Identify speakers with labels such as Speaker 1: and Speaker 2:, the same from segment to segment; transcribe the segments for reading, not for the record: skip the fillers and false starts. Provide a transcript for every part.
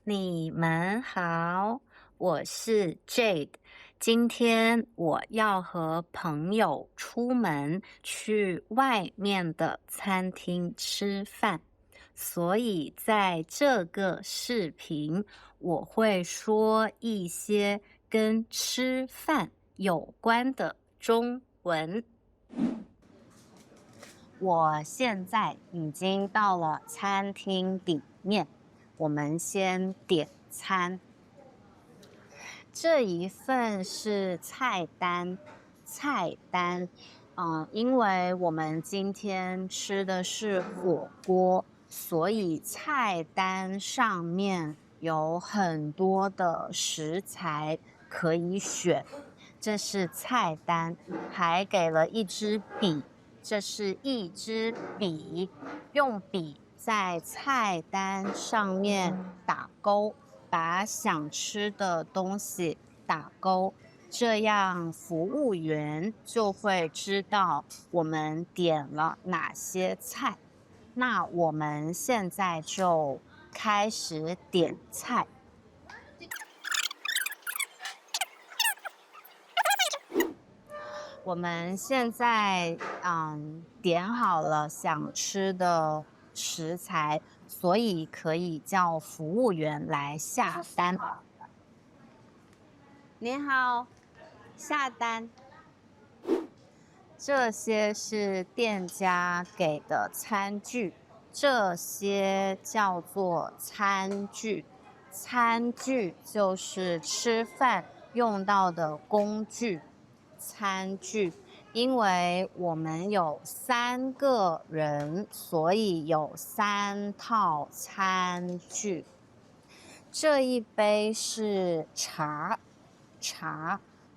Speaker 1: 你们好，我是 Jade。今天我要和朋友出门去外面的餐厅吃饭，所以在这个视频我会说一些跟吃饭有关的中文。我现在已经到了餐厅里面，我们先点餐。这一份是菜单，因为我们今天吃的是火锅，所以菜单上面有很多的食材可以选。这是菜单，还给了一支笔，这是一支笔，用笔在菜单上面打勾。把想吃的东西打勾，这样服务员就会知道我们点了哪些菜。那我们现在就开始点菜。我们现在点好了想吃的食材，所以可以叫服务员来下单。您好，下单。这些是店家给的餐具，这些叫做餐具。餐具就是吃饭用到的工具。餐具，因为我们有3个人，所以有3套餐具。这一杯是茶，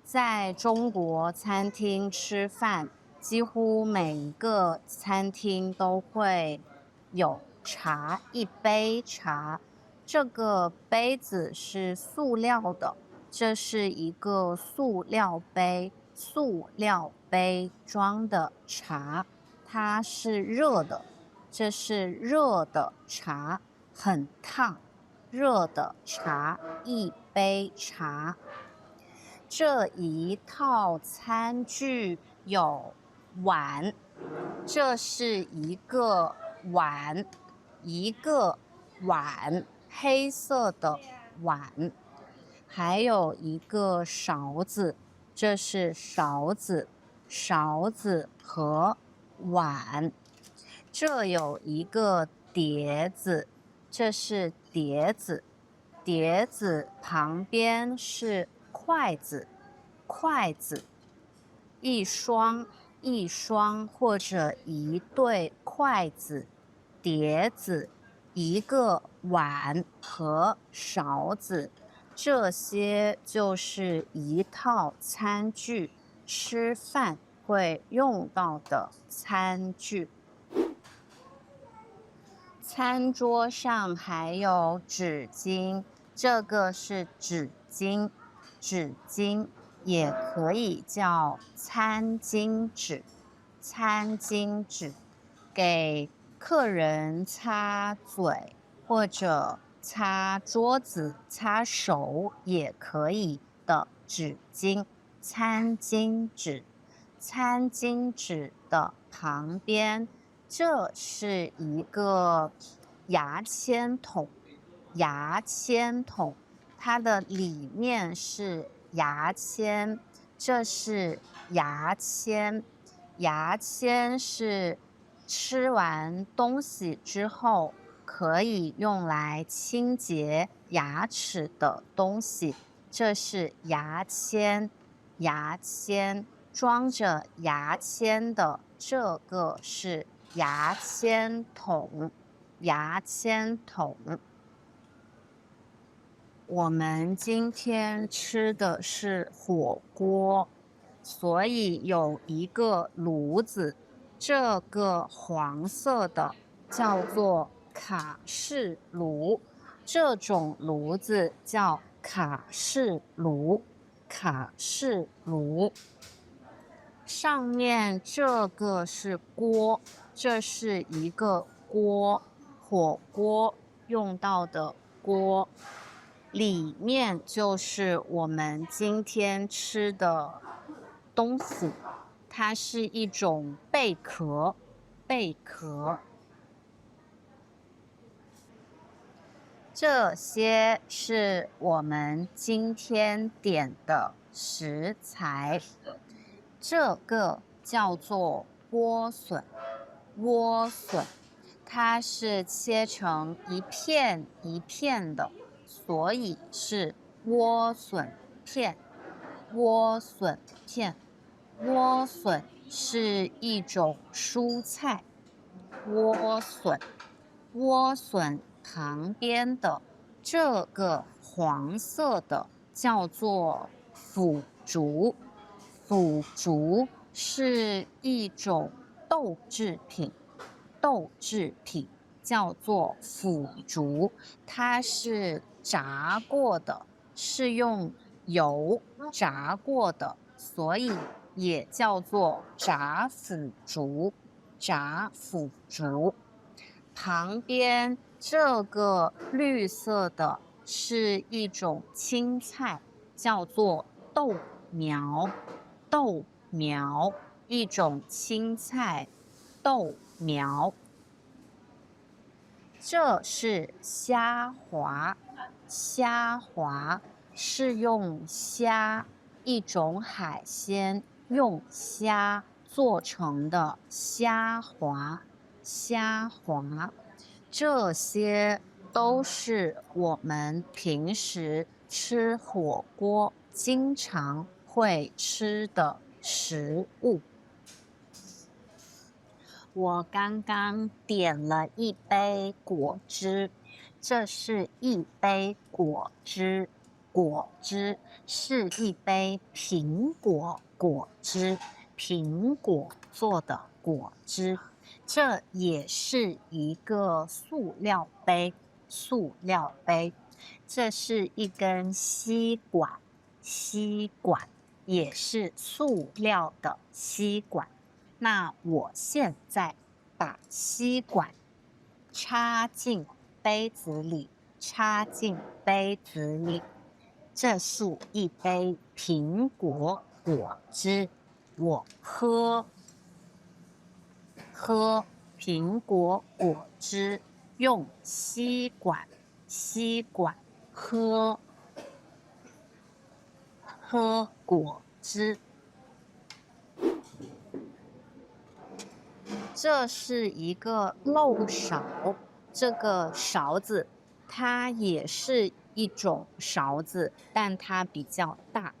Speaker 1: 在中国餐厅吃饭，几乎每一个餐厅都会有茶，一杯茶。这个杯子是塑料的，这是一个塑料杯装的茶，它是热的，这是热的茶，很烫。热的茶，一杯茶。这一套餐具有碗，这是一个碗，黑色的碗，还有一个勺子，这是勺子和碗。这有一个碟子，这是碟子旁边是筷子，一双或者一对筷子，碟子，一个碗和勺子，这些就是一套餐具，吃饭会用到的餐具。餐桌上还有纸巾，这个是纸巾也可以叫餐巾纸，给客人擦嘴或者擦桌子、擦手也可以的纸巾，餐巾纸。餐巾纸的旁边，这是一个牙签筒，它的里面是牙签，这是牙签，牙签是吃完东西之后可以用来清洁牙齿的东西，这是牙签，装着牙签的这个是牙签筒。我们今天吃的是火锅，所以有一个炉子，这个黄色的叫做卡式炉，这种炉子叫卡式炉。上面这个是锅，这是一个锅，火锅用到的锅，里面就是我们今天吃的东西，它是一种贝壳，贝壳。这些是我们今天点的食材，这个叫做莴笋，莴笋，它是切成一片一片的，所以是莴笋片，莴笋片。莴笋是一种蔬菜，莴笋，莴笋旁边的这个黄色的叫做腐竹，腐竹是一种豆制品，豆制品叫做腐竹，它是炸过的，是用油炸过的，所以也叫做炸腐竹，炸腐竹。旁边这个绿色的是一种青菜，叫做豆苗，豆苗，一种青菜，豆苗。这是虾滑，虾滑是用虾，一种海鲜，用虾做成的虾滑，虾滑。这些都是我们平时吃火锅经常会吃的食物。我刚刚点了一杯果汁，这是一杯果汁，果汁是一杯苹果果汁，苹果做的果汁。这也是一个塑料杯，塑料杯。这是一根吸管，吸管也是塑料的吸管。那我现在把吸管插进杯子里，插进杯子里。这是一杯苹果果汁，我喝苹果果汁，用吸管喝果汁。这是一个漏勺，这个勺子它也是一种勺子，但它比较大，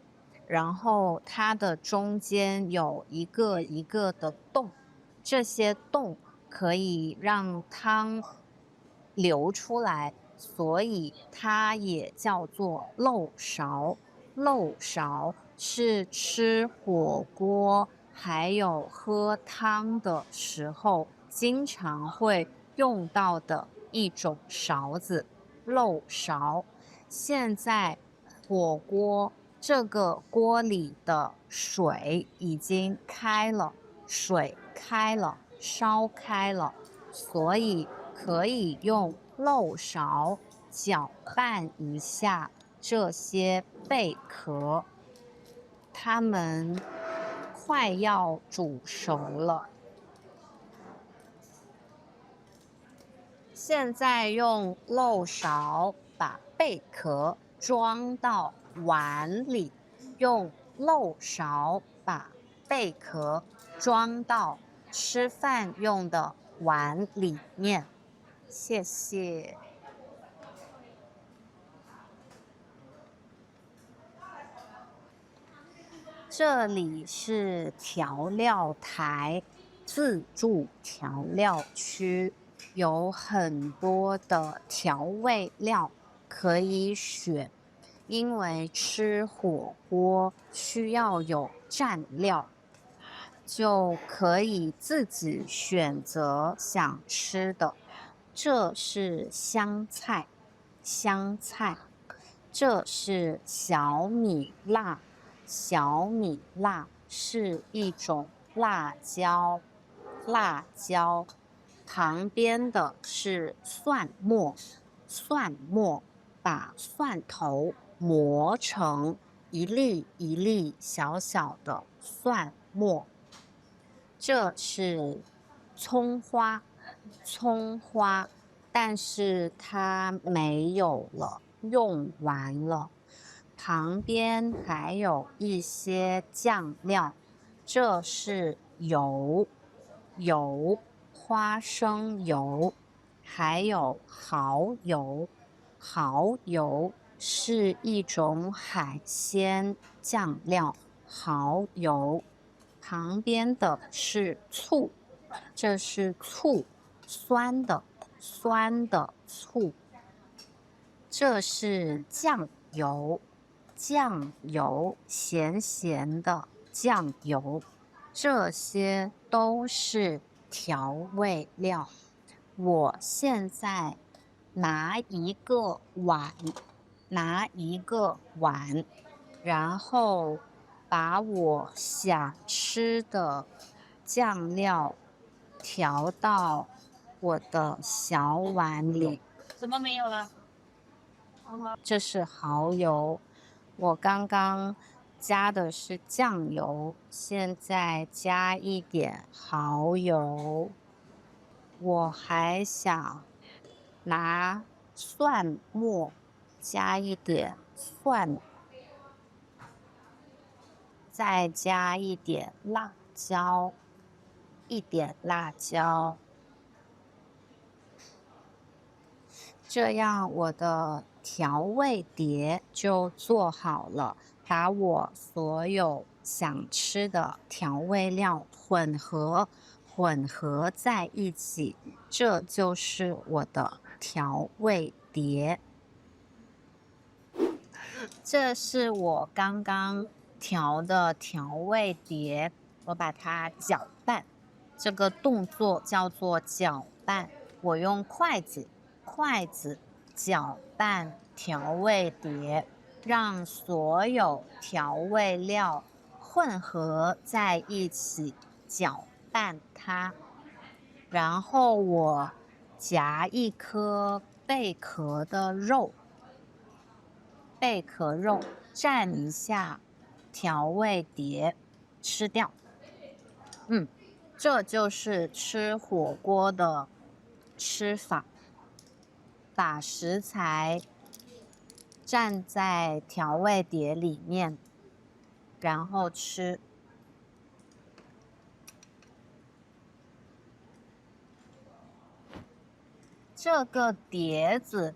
Speaker 1: 然后它的中间有一个一个的洞，这些洞可以让汤流出来，所以它也叫做漏勺。漏勺是吃火锅还有喝汤的时候经常会用到的一种勺子，漏勺。现在火锅这个锅里的水已经开了，水开了，烧开了，所以可以用漏勺搅拌一下这些贝壳，它们快要煮熟了。现在用漏勺把贝壳装到碗里，用漏勺把贝壳装到吃饭用的碗里面。谢谢。这里是调料台，自助调料区，有很多的调味料可以选。因为吃火锅需要有蘸料，就可以自己选择想吃的。这是香菜，香菜。这是小米辣，小米辣是一种辣椒，辣椒。旁边的是蒜末，蒜末。把蒜头磨成一粒一粒小小的蒜末。这是葱花，葱花，但是它没有了，用完了。旁边还有一些酱料，这是油，花生油，还有蚝油。蚝油是一种海鲜酱料，蚝油。旁边的是醋，这是醋，酸的醋。这是酱油，酱油，咸咸的酱油。这些都是调味料。我现在拿一个碗，然后把我想吃的酱料调到我的小碗里。
Speaker 2: 什么没有了？
Speaker 1: 这是蚝油，我刚刚加的是酱油，现在加一点蚝油。我还想拿蒜末，加一点蒜，再加一点辣椒，这样我的调味碟就做好了，把我所有想吃的调味料混合在一起，这就是我的调味碟。这是我刚刚调的调味碟，我把它搅拌，这个动作叫做搅拌。我用筷子搅拌调味碟，让所有调味料混合在一起，搅拌它。然后我夹一颗贝壳的肉，蘸一下调味碟，吃掉。这就是吃火锅的吃法，把食材蘸在调味碟里面，然后吃。这个碟子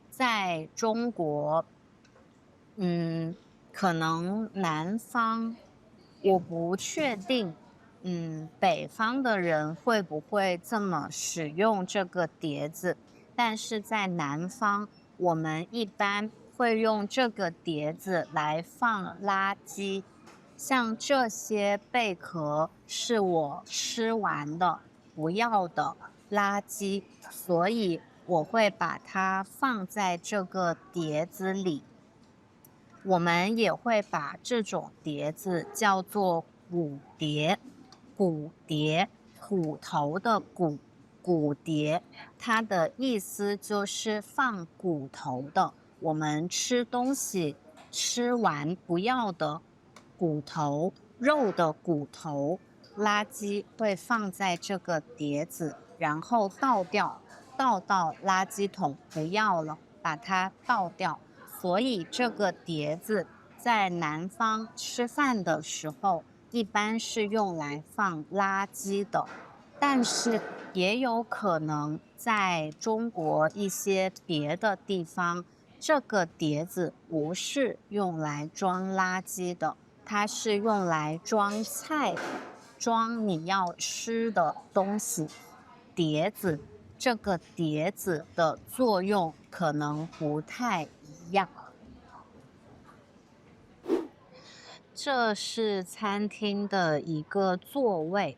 Speaker 1: 在中国，可能南方我不确定，北方的人会不会这么使用这个碟子？但是在南方，我们一般会用这个碟子来放垃圾，像这些贝壳是我吃完的不要的垃圾，所以我会把它放在这个碟子里。我们也会把这种碟子叫做骨碟，骨头的骨碟，它的意思就是放骨头的。我们吃东西吃完不要的骨头，肉的骨头，垃圾会放在这个碟子，然后倒到垃圾桶，不要了，把它倒掉。所以这个碟子在南方吃饭的时候，一般是用来放垃圾的，但是也有可能在中国一些别的地方，这个碟子不是用来装垃圾的，它是用来装菜的，装你要吃的东西。这个碟子的作用可能不太一样。这是餐厅的一个座位，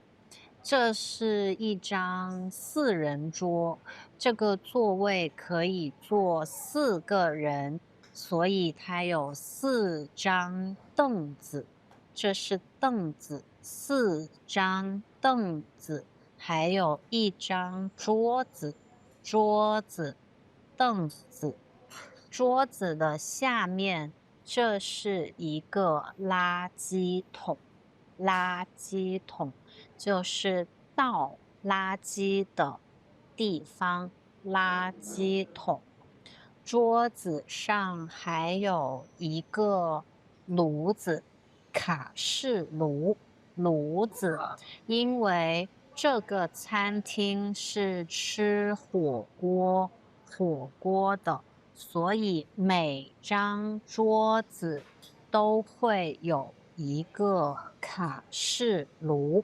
Speaker 1: 这是一张4人桌，这个座位可以坐4个人，所以它有4张凳子。这是凳子，4张凳子，还有1张桌子，凳子。桌子的下面，这是一个垃圾桶。垃圾桶就是倒垃圾的地方，垃圾桶。桌子上还有一个炉子，卡式炉子，因为这个餐厅是吃火锅的，所以每张桌子都会有一个卡式炉。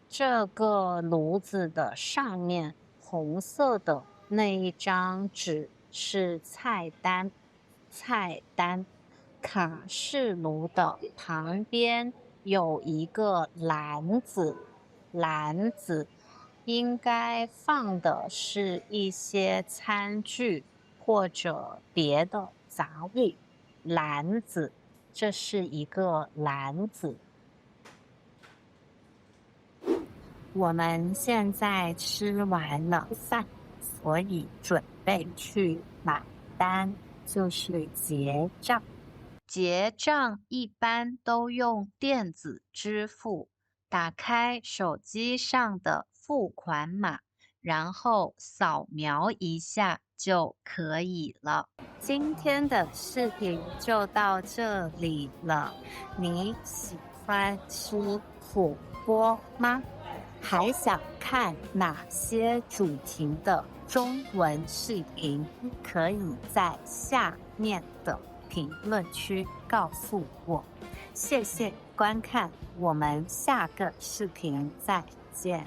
Speaker 1: 这个炉子的上面红色的那一张纸是菜单，卡式炉的旁边有一个篮子应该放的是一些餐具或者别的杂物。篮子，这是一个篮子。我们现在吃完了饭，所以准备去买单，就是结账。结账一般都用电子支付，打开手机上的付款码，然后扫描一下就可以了。今天的视频就到这里了，你喜欢吃火锅吗？还想看哪些主题的中文视频？可以在下面的评论区告诉我。谢谢观看，我们下个视频再见。